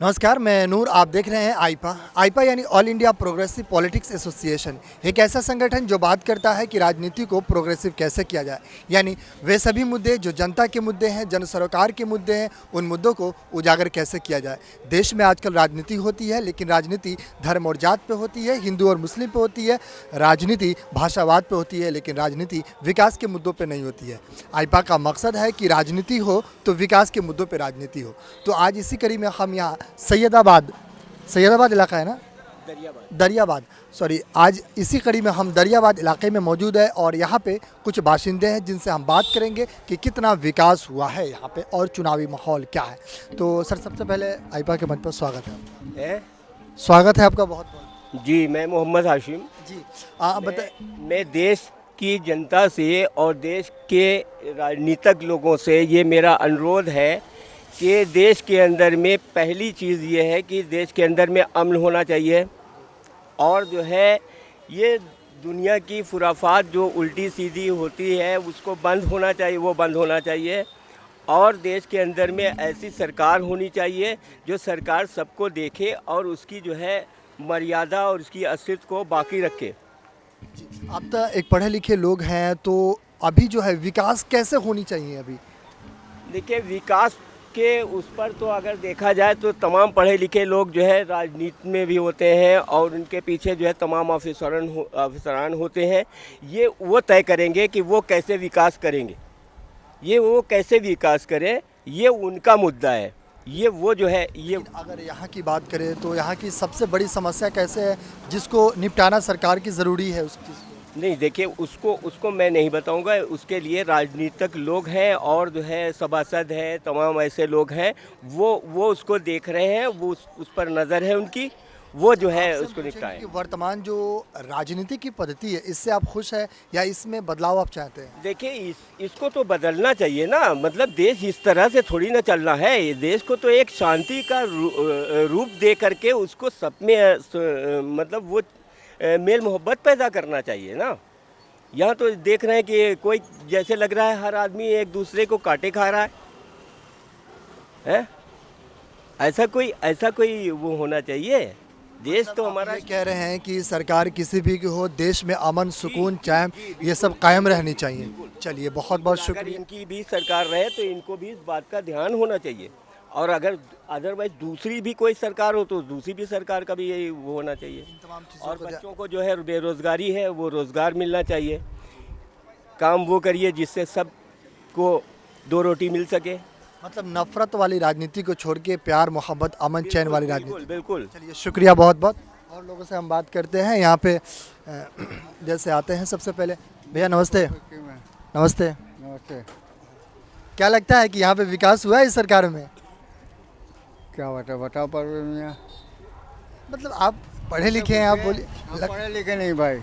नमस्कार, मैं नूर। आप देख रहे हैं आईपा। आईपा यानी all India progressive politics association, एक ऐसा संगठन जो बात करता है कि राजनीति को प्रोग्रेसिव कैसे किया जाए। यानी वे सभी मुद्दे जो जनता के मुद्दे हैं, जन सरोकार के मुद्दे हैं, उन मुद्दों को उजागर कैसे किया जाए। देश में आजकल राजनीति होती है, लेकिन राजनीति धर्म और जात पे होती है, हिंदू और मुस्लिम पे होती है, राजनीति भाषावाद पे होती है, लेकिन राजनीति विकास के मुद्दों पर नहीं होती है। आईपा का मकसद है कि राजनीति हो तो विकास के मुद्दों पर राजनीति हो। तो आज इसी कड़ी में हम यहाँ सैयदाबाद इलाका है ना, दरियाबाद सॉरी, आज इसी कड़ी में हम दरियाबाद इलाके में मौजूद है और यहाँ पे कुछ बाशिंदे हैं जिनसे हम बात करेंगे कि कितना विकास हुआ है यहाँ पे और चुनावी माहौल क्या है। तो सर, सबसे पहले आईपा के मंच पर स्वागत है। स्वागत है आपका बहुत बहुत। जी, मैं मोहम्मद हाशिम जी, मैं देश की जनता से और देश के राजनीतिक लोगों से ये मेरा अनुरोध है कि देश के अंदर में पहली चीज़ ये है कि देश के अंदर में अमन होना चाहिए और जो है ये दुनिया की खुराफात जो उल्टी सीधी होती है उसको बंद होना चाहिए, वो बंद होना चाहिए। और देश के अंदर में ऐसी सरकार होनी चाहिए जो सरकार सबको देखे और उसकी जो है मर्यादा और उसकी अस्तित्व को बाकी रखे। आप तो एक पढ़े लिखे लोग हैं, तो अभी जो है विकास कैसे होनी चाहिए अभी? देखिए, विकास के उस पर तो अगर देखा जाए तो तमाम पढ़े लिखे लोग जो है राजनीति में भी होते हैं और उनके पीछे जो है तमाम अफसरान होते हैं। ये वो तय करेंगे कि वो कैसे विकास करेंगे, वो कैसे विकास करें, ये उनका मुद्दा है। ये वो जो है ये अगर यहाँ की बात करें तो यहाँ की सबसे बड़ी समस्या कैसे है जिसको निपटाना सरकार की ज़रूरी है उस चीज़ को? नहीं, देखिए, उसको मैं नहीं बताऊंगा। उसके लिए राजनीतिक लोग हैं और जो है सभासद हैं, तमाम ऐसे लोग हैं, वो उसको देख रहे हैं, वो उस पर नज़र है उनकी, वो जो है उसको निपटाएं। वर्तमान जो राजनीति की पद्धति है, इससे आप खुश हैं या इसमें बदलाव आप चाहते हैं? देखिए, इसको तो बदलना चाहिए ना। मतलब देश इस तरह से थोड़ी ना चलना है। देश को तो एक शांति का रूप दे करके उसको सब में मतलब वो मेल मोहब्बत पैदा करना चाहिए ना। यहाँ तो देख रहे हैं कि कोई जैसे लग रहा है हर आदमी एक दूसरे को काटे खा रहा है? ऐसा कोई वो होना चाहिए। देश तो हमारा ये कह रहे हैं कि सरकार किसी भी की हो, देश में अमन सुकून चैन ये सब कायम रहनी चाहिए। चलिए, बहुत बहुत अगर शुक्रिया। इनकी भी सरकार रहे तो इनको भी इस बात का ध्यान होना चाहिए। और अगर अदरवाइज दूसरी भी कोई सरकार हो तो दूसरी भी सरकार का भी यही वो होना चाहिए। और बच्चों को जो है बेरोज़गारी है, वो रोज़गार मिलना चाहिए। काम वो करिए जिससे सबको दो रोटी मिल सके। मतलब नफरत वाली राजनीति को छोड़ के प्यार मोहब्बत अमन चैन वाली राजनीति। बिल्कुल। चलिए, शुक्रिया बहुत बहुत। और लोगों से हम बात करते हैं यहाँ पे जैसे आते हैं। सबसे पहले भैया नमस्ते। नमस्ते। नमस्ते। क्या लगता है कि यहाँ पे विकास हुआ है इस सरकार में? क्या बताओ परवेज मियाँ। मतलब आप पढ़े लिखे हैं, आप बोलिए। पढ़े लिखे नहीं भाई।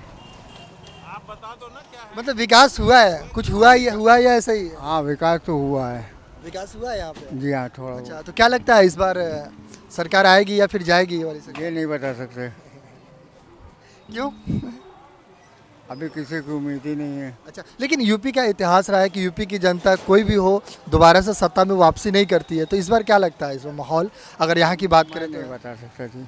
मतलब विकास हुआ है, कुछ हुआ या ऐसा ही है? हाँ, विकास तो हुआ है। विकास हुआ है यहाँ पे। जी हाँ, थोड़ा अच्छा, तो क्या लगता है इस बार सरकार आएगी या फिर जाएगी ये वाली सरकार? ये नहीं बता सकते। क्यों? अभी किसी की उम्मीद ही नहीं है। अच्छा, लेकिन यूपी का इतिहास रहा है कि यूपी की जनता कोई भी हो दोबारा से सत्ता में वापसी नहीं करती है। तो इस बार क्या लगता है, इस बार माहौल अगर यहाँ की बात करें नहीं तो? बता सकता जी।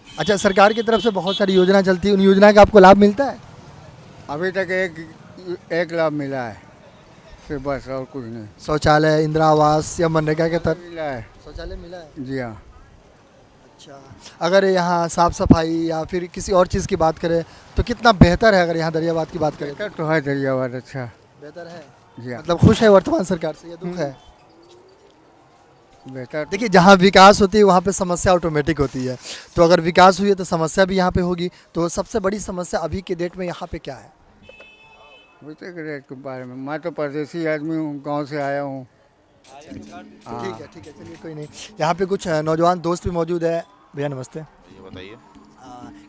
अच्छा, सरकार की तरफ से बहुत सारी योजना चलती है, उन योजना का आपको लाभ मिलता है? अभी तक एक लाभ मिला है सिर्फ, बस, और कुछ नहीं। शौचालय, इंदिरा आवास या मनरेगा के तहत मिला है। शौचालय मिला है? जी हाँ। अच्छा, अगर यहाँ साफ सफाई या फिर किसी और चीज़ की बात करें तो कितना बेहतर है? अगर यहाँ दरियाबाद की बात करें बेहतर तो है दरियाबाद। अच्छा, बेहतर है। जी हाँ, मतलब खुश है वर्तमान सरकार से या दुख है? बेहतर। देखिए, जहाँ विकास होती है वहाँ पे समस्या ऑटोमेटिक होती है। तो अगर विकास हुई है तो समस्या भी यहाँ पे होगी। तो सबसे बड़ी समस्या अभी के डेट में यहाँ पे क्या है? के रेट के बारे में, मैं तो परदेसी आदमी हूँ, गांव से आया हूँ। ठीक है, चलिए, कोई नहीं। यहाँ पे कुछ नौजवान दोस्त भी मौजूद है। भैया नमस्ते। ये बताइए।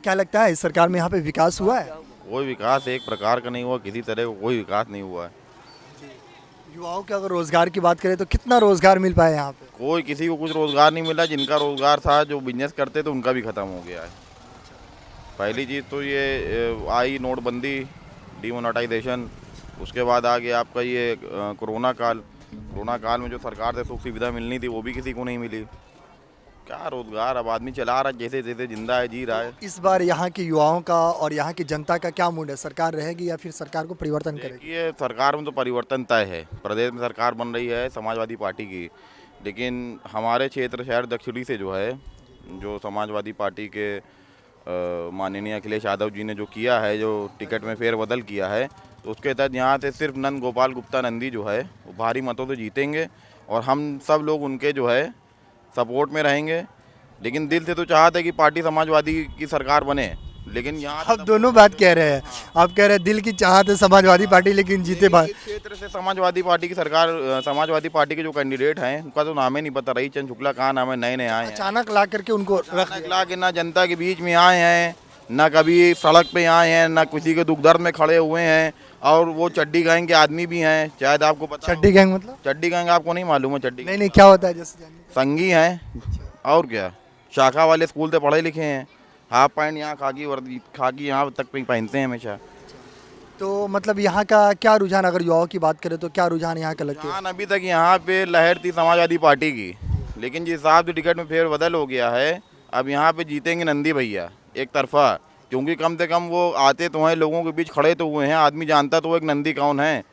क्या लगता है इस सरकार में यहाँ पे विकास हुआ है? कोई विकास एक प्रकार का नहीं हुआ, किसी तरह का कोई विकास नहीं हुआ है। युवाओं के अगर रोजगार की बात करें तो कितना रोजगार मिल पाया यहाँ पे? कोई किसी को कुछ रोजगार नहीं मिला। जिनका रोजगार था, जो बिजनेस करते थे, उनका भी खत्म हो गया है। पहली चीज़ तो ये आई नोटबंदी, डिमोनेटाइजेशन। उसके बाद आ गया आपका ये कोरोना काल। कोरोना काल में जो सरकार से सुख सुविधा मिलनी थी वो भी किसी को नहीं मिली। क्या रोजगार, अब आदमी चला रहा है जैसे जैसे जिंदा है, जी रहा है। इस बार यहाँ के युवाओं का और यहाँ की जनता का क्या मूड है? सरकार रहेगी या फिर सरकार को परिवर्तन करेगी? देखिए, सरकार में तो परिवर्तन तय है। प्रदेश में सरकार बन रही है समाजवादी पार्टी की, लेकिन हमारे क्षेत्र शहर दक्षिणी से जो है, जो समाजवादी पार्टी के माननीय अखिलेश यादव जी ने जो किया है, जो टिकट में फेरबदल किया है, तो उसके तहत यहाँ से सिर्फ नंद गोपाल गुप्ता नंदी जो है वो भारी मतों से जीतेंगे और हम सब लोग उनके जो है सपोर्ट में रहेंगे। लेकिन दिल से तो चाहते हैं कि पार्टी समाजवादी की सरकार बने, लेकिन यहाँ आप दोनों बात कह रहे हैं। आप कह रहे हैं दिल की चाहत है समाजवादी पार्टी, लेकिन जीते बात। इस क्षेत्र से समाजवादी पार्टी की सरकार, समाजवादी पार्टी के जो कैंडिडेट हैं उनका तो नाम ही नहीं पता। रही चंद शुक्ला कहाँ नाम है, नए नए आए हैं। अचानक ला करके उनको रख दिया। ला के ना जनता के बीच में आए हैं, ना कभी सड़क पे आए हैं, ना किसी के दुख दर्द में खड़े हुए हैं। और वो चड्डी गैंग के आदमी भी हैं, शायद आपको पता हो। चड्डी गैंग मतलब? चड्डी गैंग आपको नहीं मालूम है? चड्डी नहीं क्या होता है जैसे जानिए। संगी हैं और क्या, शाखा वाले स्कूल से पढ़े लिखे हैं, हाफ पैंट यहाँ खाकी वर्दी खाकी यहाँ तक पहनते हैं हमेशा। तो मतलब यहाँ का क्या रुझान, अगर युवाओं की बात करें तो क्या रुझान यहाँ का लगता है? रुझान अभी तक यहाँ पे लहर थी समाजवादी पार्टी की, लेकिन जिस हिसाब से टिकट में फेरबदल हो गया है, अब यहाँ पे जीतेंगे नंदी भैया एक तरफा। क्योंकि कम से कम वो आते तो हैं, लोगों के बीच खड़े तो हुए हैं, आदमी जानता तो एक नंदी कौन है।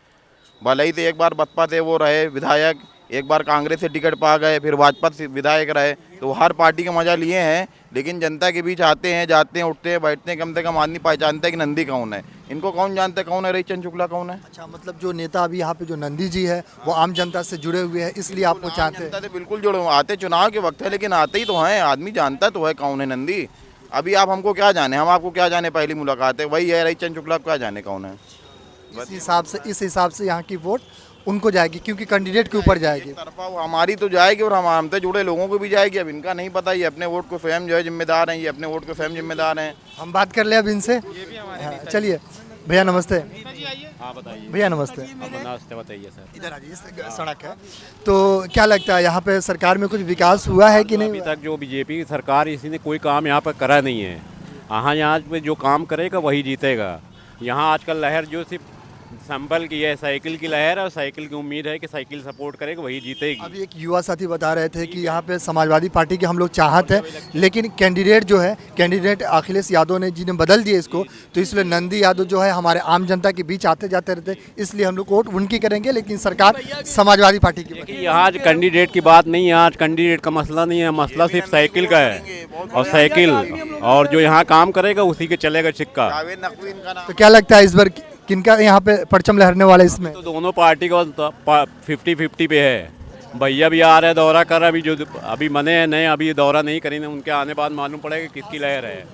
भले ही तो एक बार बसपा से वो रहे विधायक, एक बार कांग्रेस से टिकट पा गए, फिर भाजपा से विधायक रहे, तो हर पार्टी का मजा लिए हैं। लेकिन जनता के बीच आते हैं, जाते हैं, उठते हैं, बैठते हैं, कम से कम आदमी पहचानता है कि नंदी कौन है। इनको कौन जानता है कौन है रही चंद शुक्ला कौन है? अच्छा, मतलब जो नेता अभी यहाँ पे जो नंदी जी है वो आम जनता से जुड़े हुए हैं, इसलिए आपको चाहते हैं? जनता से बिल्कुल जुड़े हुए, आते चुनाव के वक्त है, लेकिन आते ही तो हैं, आदमी जानता तो है कौन है नंदी। अभी आप हमको क्या जाने, हम आपको क्या जाने, पहली मुलाकात है वही है। रही चंद शुक्ला क्या जाने कौन है? इस हिसाब से यहाँ की वोट उनको जाएगी, क्योंकि कैंडिडेट के ऊपर जाएगी। तरफा वो हमारी तो जाएगी और हम हमसे जुड़े लोगों को भी जाएगी। अब इनका नहीं पता, ये अपने वोट को स्वयं जो है जिम्मेदार हैं, ये अपने वोट को स्वयं जिम्मेदार हैं। हम बात कर ले अब इनसे। हाँ, चलिए भैया नमस्ते। हाँ बताइए। भैया नमस्ते। नमस्ते, बताइए सर। इधर आ जाइए, सड़क है। तो क्या लगता है यहाँ पे सरकार में कुछ विकास हुआ है कि नहीं? अभी तक जो बीजेपी की सरकार इसी ने कोई काम यहाँ पर करा नहीं है। यहाँ पे जो काम करेगा वही जीतेगा। यहाँ आजकल लहर जो सिर्फ संभल की है, साइकिल की लहर, और साइकिल की उम्मीद है कि साइकिल सपोर्ट करेगा वही जीतेगी। अभी एक युवा साथी बता रहे थे कि यहाँ पे समाजवादी पार्टी के हम लोग चाहत है, लेकिन कैंडिडेट जो है, कैंडिडेट अखिलेश यादव ने जिन्हें बदल दिए इसको, तो इसलिए नंदी यादव जो है हमारे आम जनता के बीच आते जाते रहते, इसलिए हम लोग वोट उनकी करेंगे, लेकिन सरकार समाजवादी पार्टी की। देखिए यहाँ कैंडिडेट की बात नहीं है, आज कैंडिडेट का मसला नहीं है, मसला सिर्फ साइकिल का है। और साइकिल और जो यहाँ काम करेगा उसी के चलेगा सिक्का। तो क्या लगता है इस बार किनका यहाँ पे परचम लहरने वाला है इसमें? तो दोनों पार्टी का 50-50 पे है। भैया भी आ रहे हैं, दौरा कर रहे हैं। अभी जो अभी मने हैं नए, अभी दौरा नहीं करेंगे, उनके आने बाद मालूम पड़ेगा किसकी लहर है।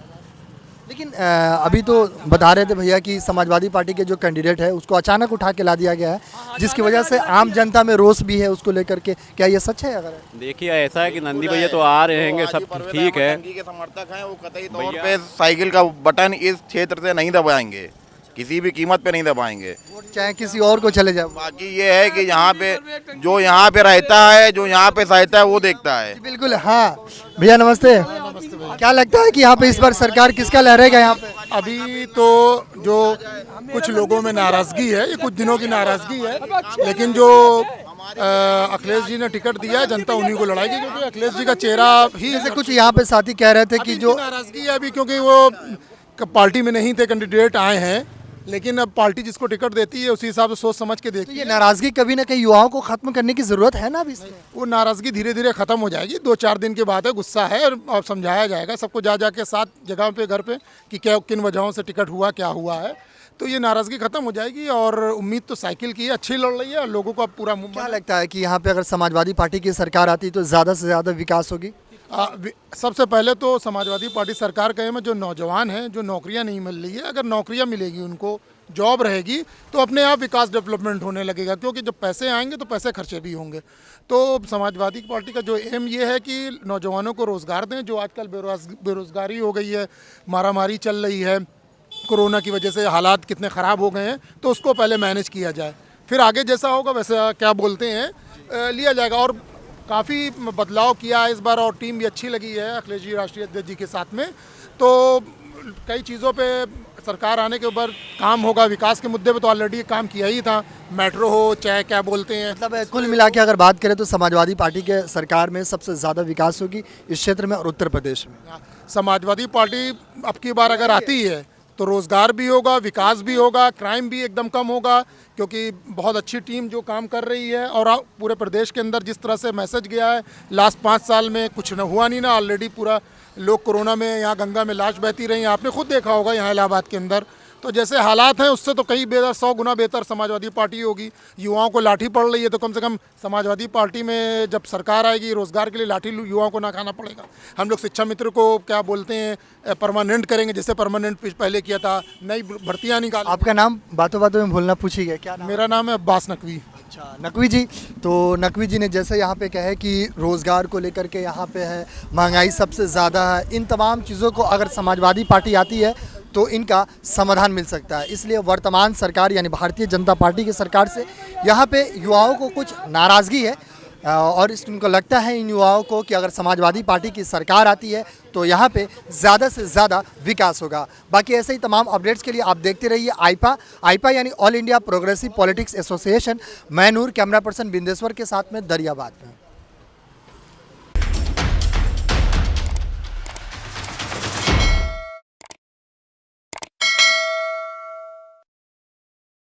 लेकिन अभी तो बता रहे थे भैया कि समाजवादी पार्टी के जो कैंडिडेट है उसको अचानक उठा के ला दिया गया है, जिसकी वजह से आम जनता में रोष भी है उसको लेकर के। क्या ये सच है? अगर देखिए ऐसा है कि नंदी भैया तो आ रहे हैं, सब ठीक है। के समर्थक हैं, वो कतई तौर पे साइकिल का बटन इस क्षेत्र से नहीं दबाएंगे, किसी भी कीमत पे नहीं दबाएंगे, चाहे किसी और को चले जाए। बाकी ये है कि यहाँ पे जो यहाँ पे रहता है, जो यहाँ पे सहता है वो देखता है। बिल्कुल। हाँ भैया नमस्ते। क्या लगता है कि यहाँ पे इस बार सरकार किसका लहरेगा यहाँ पे? अभी तो जो कुछ लोगों में नाराजगी है, ये कुछ दिनों की नाराजगी है, लेकिन जो अखिलेश जी ने टिकट दिया है जनता उन्हीं को लड़ाएगी, क्योंकि अखिलेश जी का चेहरा ही। जैसे कुछ यहाँ पे साथी कह रहे थे कि जो नाराजगी है अभी, क्योंकि वो पार्टी में नहीं थे, कैंडिडेट आए हैं, लेकिन अब पार्टी जिसको टिकट देती है उसी हिसाब से सोच समझ के तो देखती ये है। नाराजगी कभी ना कहीं युवाओं को खत्म करने की जरूरत है ना अभी इसमें? वो नाराजगी धीरे धीरे खत्म हो जाएगी, 2-4 दिन के बाद है, गुस्सा है और समझाया जाएगा सबको जा के 7 जगह पे घर पे कि क्या किन वजहों से टिकट हुआ, क्या हुआ है, तो ये नाराजगी खत्म हो जाएगी। और उम्मीद तो साइकिल की है, अच्छी लड़ रही है और लोगों को अब पूरा क्या लगता है कि यहाँ पे अगर समाजवादी पार्टी की सरकार आती तो ज़्यादा से ज़्यादा विकास होगी? सबसे पहले तो समाजवादी पार्टी सरकार के में जो नौजवान हैं, जो नौकरियां नहीं मिल रही है, अगर नौकरियां मिलेगी, उनको जॉब रहेगी, तो अपने आप विकास डेवलपमेंट होने लगेगा, क्योंकि जब पैसे आएंगे तो पैसे खर्चे भी होंगे। तो समाजवादी पार्टी का जो एम ये है कि नौजवानों को रोज़गार दें। जो आजकल बेरोज़गारी हो गई है, मारामारी चल रही है, कोरोना की वजह से हालात कितने ख़राब हो गए हैं, तो उसको पहले मैनेज किया जाए, फिर आगे जैसा होगा वैसा क्या बोलते हैं लिया जाएगा। और काफ़ी बदलाव किया है इस बार, और टीम भी अच्छी लगी है अखिलेश जी राष्ट्रीय अध्यक्ष जी के साथ में, तो कई चीज़ों पे सरकार आने के ऊपर काम होगा। विकास के मुद्दे पे तो ऑलरेडी काम किया ही था, मेट्रो हो चाहे क्या बोलते हैं। मतलब कुल मिला के अगर बात करें तो समाजवादी पार्टी के सरकार में सबसे ज़्यादा विकास होगी इस क्षेत्र में और उत्तर प्रदेश में। समाजवादी पार्टी अब की बार अगर आती है तो रोज़गार भी होगा, विकास भी होगा, क्राइम भी एकदम कम होगा, क्योंकि बहुत अच्छी टीम जो काम कर रही है। और पूरे प्रदेश के अंदर जिस तरह से मैसेज गया है लास्ट 5 साल में कुछ न हुआ नहीं ना, ऑलरेडी पूरा लोग कोरोना में यहाँ गंगा में लाश बहती रही, आपने खुद देखा होगा यहाँ इलाहाबाद के अंदर। तो जैसे हालात हैं उससे तो कई बेहतर, 100 गुना बेहतर समाजवादी पार्टी होगी। युवाओं को लाठी पड़ रही है तो कम से कम समाजवादी पार्टी में जब सरकार आएगी रोज़गार के लिए लाठी युवाओं को ना खाना पड़ेगा। हम लोग शिक्षा मित्र को क्या बोलते हैं परमानेंट करेंगे, जैसे परमानेंट पहले किया था, नई भर्तियाँ निकाल। आपका नाम बातों बातों में भूलना पूछ ही गया, क्या नाम? मेरा नाम है अब्बास नकवी। अच्छा, नकवी जी। तो नकवी जी ने जैसे यहाँ पे कहे कि रोज़गार को लेकर के यहाँ पे है, महंगाई सबसे ज़्यादा है, इन तमाम चीज़ों को अगर समाजवादी पार्टी आती है तो इनका समाधान मिल सकता है। इसलिए वर्तमान सरकार यानी भारतीय जनता पार्टी की सरकार से यहाँ पे युवाओं को कुछ नाराज़गी है और इनको लगता है इन युवाओं को कि अगर समाजवादी पार्टी की सरकार आती है तो यहाँ पे ज़्यादा से ज़्यादा विकास होगा। बाकी ऐसे ही तमाम अपडेट्स के लिए आप देखते रहिए आईपा यानी all India progressive politics association. मैं नूर, कैमरा पर्सन बिंदेश्वर के साथ में दरियाबाद में।